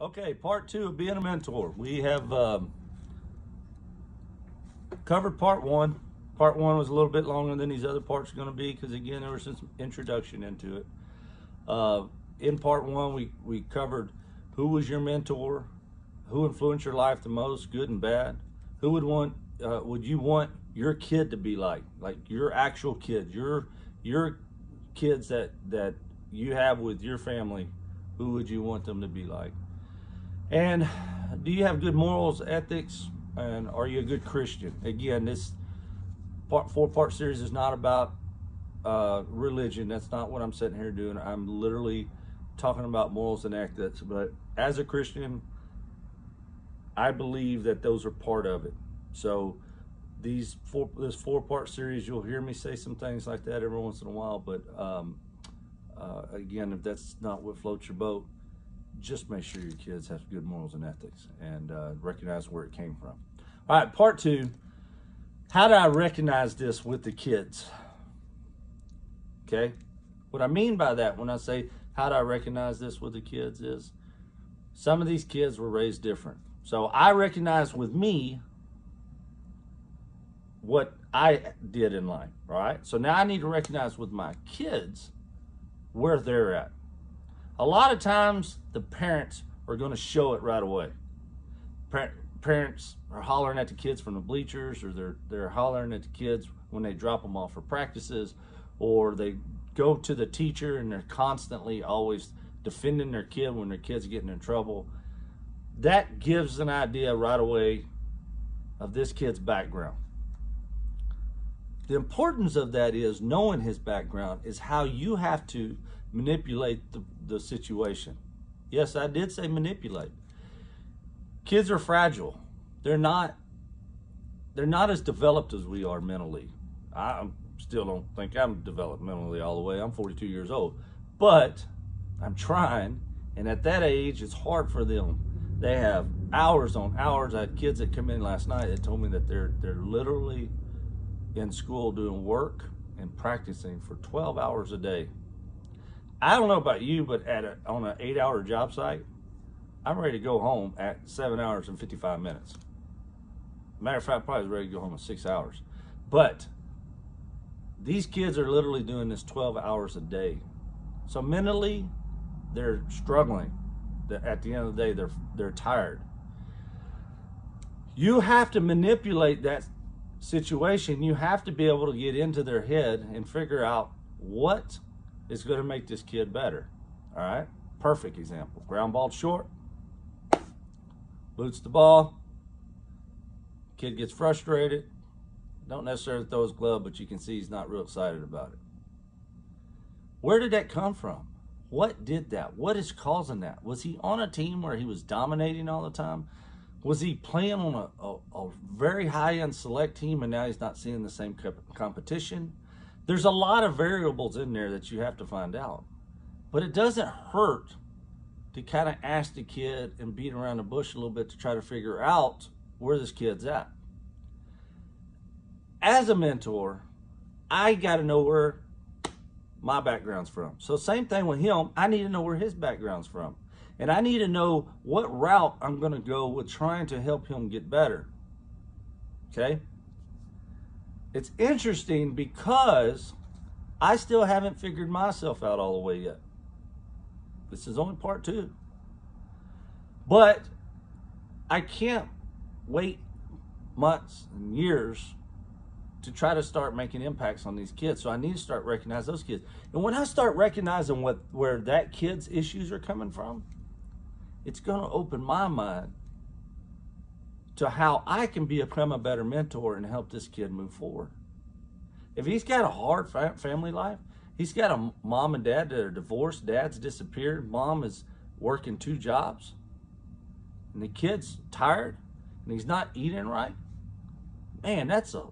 Okay, part two of being a mentor. We have covered part one. Part one was a little bit longer than these other parts are going to be because, again, there was some introduction into it. In part one, we covered who was your mentor, who influenced your life the most, good and bad. Who would you want your kid to be like your actual kids, your kids that you have with your family? Who would you want them to be like? And do you have good morals, ethics, and are you a good Christian? Again, this four-part series is not about religion. That's not what I'm sitting here doing. I'm literally talking about morals and ethics. But as a Christian, I believe that those are part of it. So this four-part series, you'll hear me say some things like that every once in a while. But again, if that's not what floats your boat, just make sure your kids have good morals and ethics and recognize where it came from. All right, part two. How do I recognize this with the kids? Okay, what I mean by that when I say how do I recognize this with the kids is some of these kids were raised different. So I recognize with me what I did in life, right? So now I need to recognize with my kids where they're at. A lot of times the parents are going to show it right away. Parents are hollering at the kids from the bleachers, or they're hollering at the kids when they drop them off for practices, or they go to the teacher and they're constantly always defending their kid when their kid's getting in trouble. That gives an idea right away of this kid's background. The importance of that is knowing his background is how you have to manipulate the situation. Yes, I did say manipulate. Kids are fragile. They're not as developed as we are mentally. I still don't think I'm developed mentally all the way. I'm 42 years old, but I'm trying. And at that age, it's hard for them. They have hours on hours. I had kids that come in last night that told me that they're literally in school doing work and practicing for 12 hours a day. I don't know about you, but on an 8-hour job site, I'm ready to go home at 7 hours and 55 minutes. Matter of fact, I probably was ready to go home in 6 hours. But these kids are literally doing this 12 hours a day. So mentally, they're struggling. At the end of the day, they're tired. You have to manipulate that situation. You have to be able to get into their head and figure out what is going to make this kid better. All right, perfect example. Ground ball short, boots the ball, kid gets frustrated, don't necessarily throw his glove, but you can see he's not real excited about it. Where did that come from? What did that? What is causing that? Was he on a team where he was dominating all the time? Was he playing on a very high-end select team and now he's not seeing the same competition? There's a lot of variables in there that you have to find out. But it doesn't hurt to kind of ask the kid and beat around the bush a little bit to try to figure out where this kid's at. As a mentor, I got to know where my background's from. So same thing with him. I need to know where his background's from. And I need to know what route I'm going to go with trying to help him get better. Okay? It's interesting because I still haven't figured myself out all the way yet. This is only part two. But I can't wait months and years to try to start making impacts on these kids. So I need to start recognizing those kids. And when I start recognizing where that kid's issues are coming from, it's going to open my mind to how I can become a better mentor and help this kid move forward. If he's got a hard family life, he's got a mom and dad that are divorced, dad's disappeared, mom is working 2 jobs, and the kid's tired, and he's not eating right, man, that's a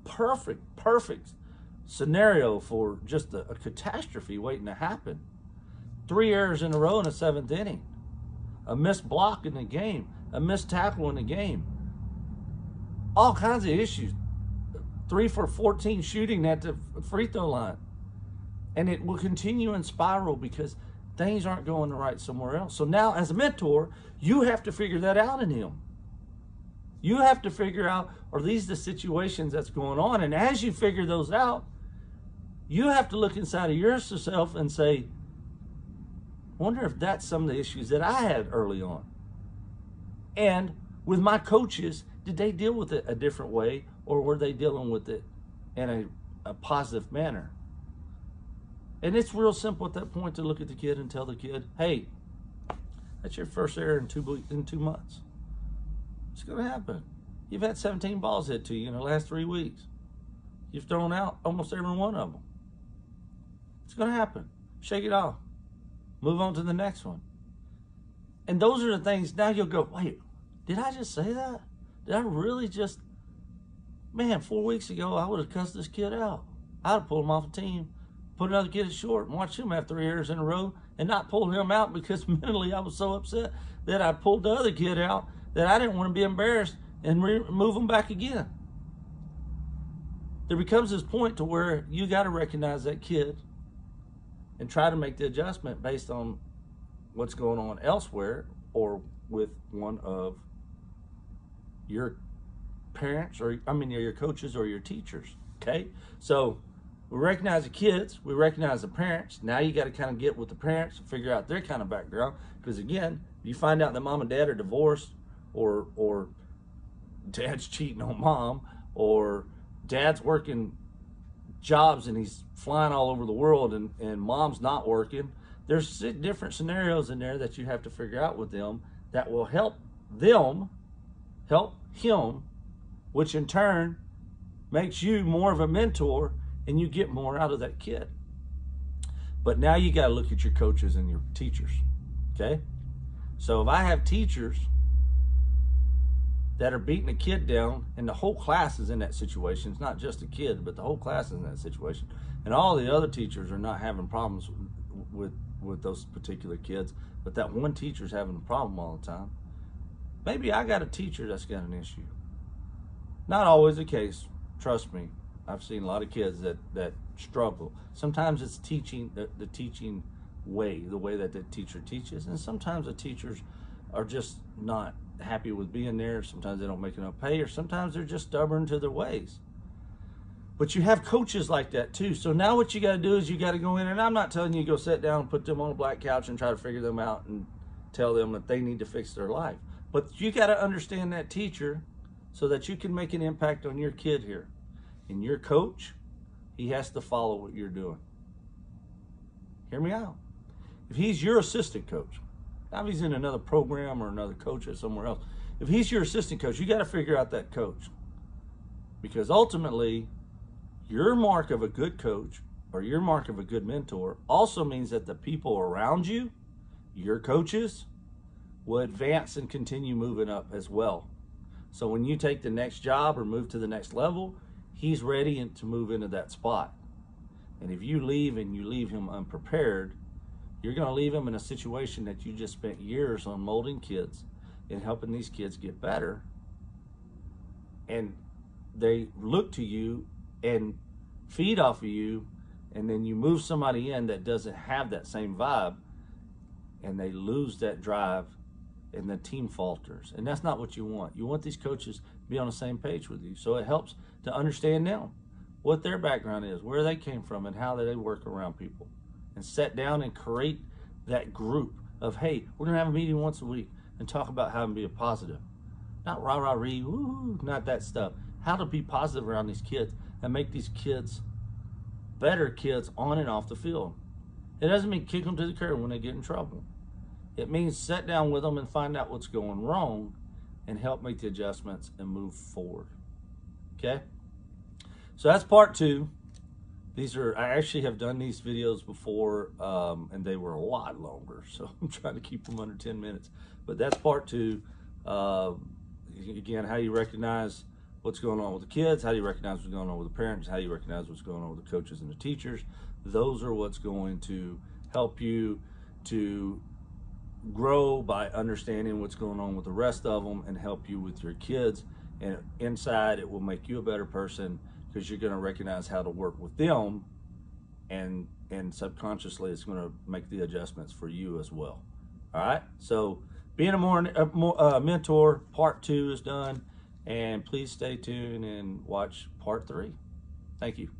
perfect scenario for just a catastrophe waiting to happen. 3 errors in a row in the 7th inning, a missed block in the game, a missed tackle in the game, all kinds of issues. 3 for 14 shooting at the free throw line. And it will continue and spiral because things aren't going right somewhere else. So now as a mentor, you have to figure that out in him. You have to figure out, are these the situations that's going on? And as you figure those out, you have to look inside of yourself and say, I wonder if that's some of the issues that I had early on. And with my coaches, did they deal with it a different way, or were they dealing with it in a positive manner? And it's real simple at that point to look at the kid and tell the kid, hey, that's your first error in 2 months. It's going to happen. You've had 17 balls hit to you in the last 3 weeks. You've thrown out almost every one of them. It's going to happen. Shake it off. Move on to the next one. And those are the things, now you'll go, wait, did I just say that? Did I really just, man, 4 weeks ago, I would have cussed this kid out. I'd have pulled him off the team, put another kid at short, and watched him have 3 errors in a row, and not pull him out because mentally I was so upset that I pulled the other kid out that I didn't want to be embarrassed and move him back again. There becomes this point to where you got to recognize that kid and try to make the adjustment based on what's going on elsewhere or with one of your parents or your coaches or your teachers. Okay, so we recognize the kids, we recognize the parents. Now you got to kind of get with the parents and figure out their kind of background, because again, you find out that mom and dad are divorced, or dad's cheating on mom, or dad's working jobs and he's flying all over the world, and mom's not working. There's different scenarios in there that you have to figure out with them that will help them help him, which in turn makes you more of a mentor and you get more out of that kid. But now you got to look at your coaches and your teachers. Okay, so if I have teachers that are beating a kid down, and the whole class is in that situation, it's not just a kid, but the whole class is in that situation, and all the other teachers are not having problems with those particular kids, but that one teacher's having a problem all the time, maybe I got a teacher that's got an issue. Not always the case, trust me. I've seen a lot of kids that struggle. Sometimes it's teaching, the teaching way, the way that the teacher teaches, and sometimes the teachers are just not happy with being there. Sometimes they don't make enough pay, or sometimes they're just stubborn to their ways. But you have coaches like that too. So now what you got to do is you got to go in, and I'm not telling you to go sit down and put them on a black couch and try to figure them out and tell them that they need to fix their life. But you got to understand that teacher so that you can make an impact on your kid here. And your coach, he has to follow what you're doing. Hear me out. If he's your assistant coach, now if he's in another program or another coach or somewhere else, if he's your assistant coach, you got to figure out that coach. Because ultimately, your mark of a good coach or your mark of a good mentor also means that the people around you, your coaches, will advance and continue moving up as well. So when you take the next job or move to the next level, he's ready to move into that spot. And if you leave and you leave him unprepared, you're going to leave him in a situation that you just spent years on molding kids and helping these kids get better. And they look to you and feed off of you, and then you move somebody in that doesn't have that same vibe, and they lose that drive, and the team falters. And that's not what you want. You want these coaches to be on the same page with you. So it helps to understand them, what their background is, where they came from, and how they work around people. And sit down and create that group of, hey, we're going to have a meeting once a week and talk about how to be a positive. Not rah-rah-ree, woo, not that stuff. How to be positive around these kids and make these kids better kids on and off the field. It doesn't mean kick them to the curb when they get in trouble. It means sit down with them and find out what's going wrong and help make the adjustments and move forward. Okay? So that's part 2. I actually have done these videos before, and they were a lot longer, so I'm trying to keep them under 10 minutes. But that's part 2. Again, how you recognize what's going on with the kids, how do you recognize what's going on with the parents, how do you recognize what's going on with the coaches and the teachers. Those are what's going to help you to grow by understanding what's going on with the rest of them and help you with your kids. And inside, it will make you a better person, because you're going to recognize how to work with them and subconsciously it's going to make the adjustments for you as well. All right. So being a mentor, part 2 is done, and please stay tuned and watch part 3. Thank you.